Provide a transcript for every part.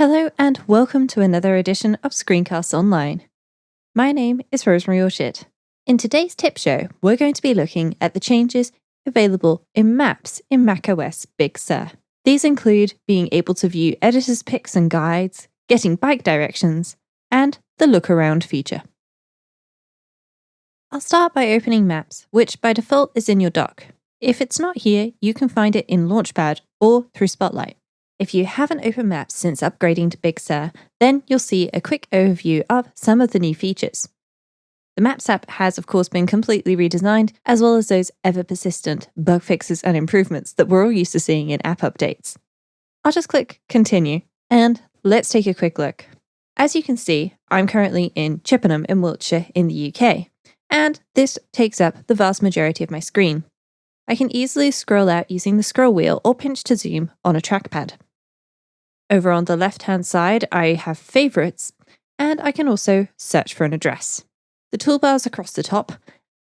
Hello and welcome to another edition of Screencasts Online. My name is Rosemary Orchard. In today's tip show, we're going to be looking at the changes available in Maps in macOS Big Sur. These include being able to view editor's picks and guides, getting bike directions, and the look around feature. I'll start by opening Maps, which by default is in your dock. If it's not here, you can find it in Launchpad or through Spotlight. If you haven't opened Maps since upgrading to Big Sur, then you'll see a quick overview of some of the new features. The Maps app has of course been completely redesigned, as well as those ever-persistent bug fixes and improvements that we're all used to seeing in app updates. I'll just click Continue, and let's take a quick look. As you can see, I'm currently in Chippenham in Wiltshire in the UK, and this takes up the vast majority of my screen. I can easily scroll out using the scroll wheel or pinch to zoom on a trackpad. Over on the left-hand side, I have favorites, and I can also search for an address. The toolbar's across the top,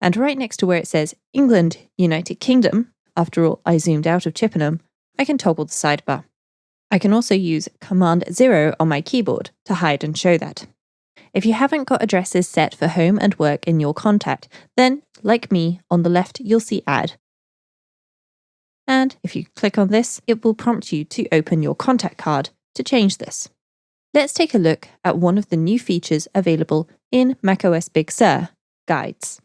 and right next to where it says England, United Kingdom, after all, I zoomed out of Chippenham, I can toggle the sidebar. I can also use Command 0 on my keyboard to hide and show that. If you haven't got addresses set for home and work in your contact, then, like me, on the left you'll see Add. And if you click on this, it will prompt you to open your contact card to change this. Let's take a look at one of the new features available in macOS Big Sur, Guides.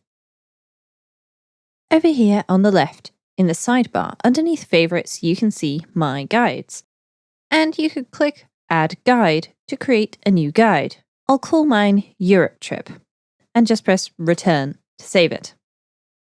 Over here on the left, in the sidebar, underneath Favorites, you can see My Guides. And you could click Add Guide to create a new guide. I'll call mine Europe Trip, and just press Return to save it.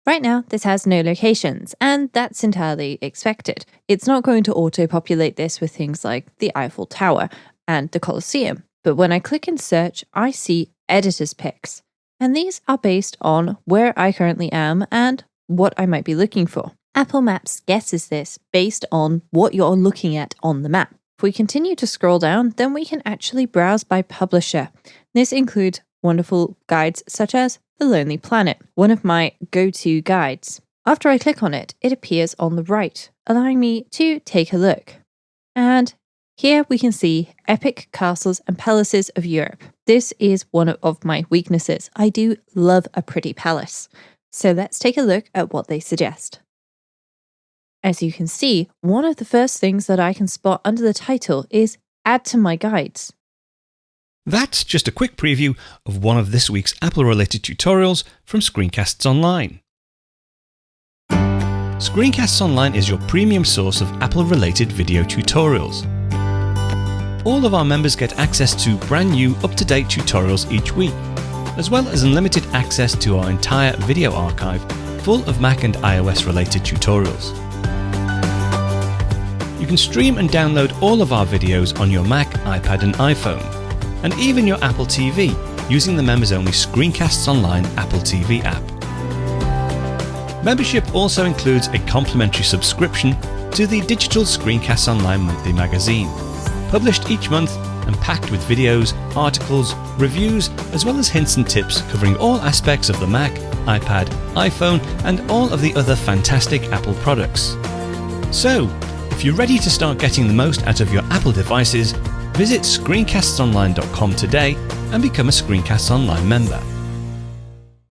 Right now, this has no locations, and that's entirely expected. It's not going to auto-populate this with things like the Eiffel Tower and the Colosseum, but when I click in search, I see editor's picks, and these are based on where I currently am and what I might be looking for. Apple Maps guesses this based on what you're looking at on the map. If we continue to scroll down, then we can actually browse by publisher. This includes wonderful guides such as The Lonely Planet, one of my go-to guides. After I click on it, it appears on the right, allowing me to take a look. And here we can see Epic Castles and Palaces of Europe. This is one of my weaknesses. I do love a pretty palace. So let's take a look at what they suggest. As you can see, one of the first things that I can spot under the title is Add to My Guides. That's just a quick preview of one of this week's Apple-related tutorials from Screencasts Online. Screencasts Online is your premium source of Apple-related video tutorials. All of our members get access to brand new, up-to-date tutorials each week, as well as unlimited access to our entire video archive full of Mac and iOS-related tutorials. You can stream and download all of our videos on your Mac, iPad and iPhone, and even your Apple TV using the members-only Screencasts Online Apple TV app. Membership also includes a complimentary subscription to the digital Screencasts Online monthly magazine, published each month and packed with videos, articles, reviews, as well as hints and tips covering all aspects of the Mac, iPad, iPhone, and all of the other fantastic Apple products. So, if you're ready to start getting the most out of your Apple devices, visit screencastsonline.com today and become a Screencasts Online member.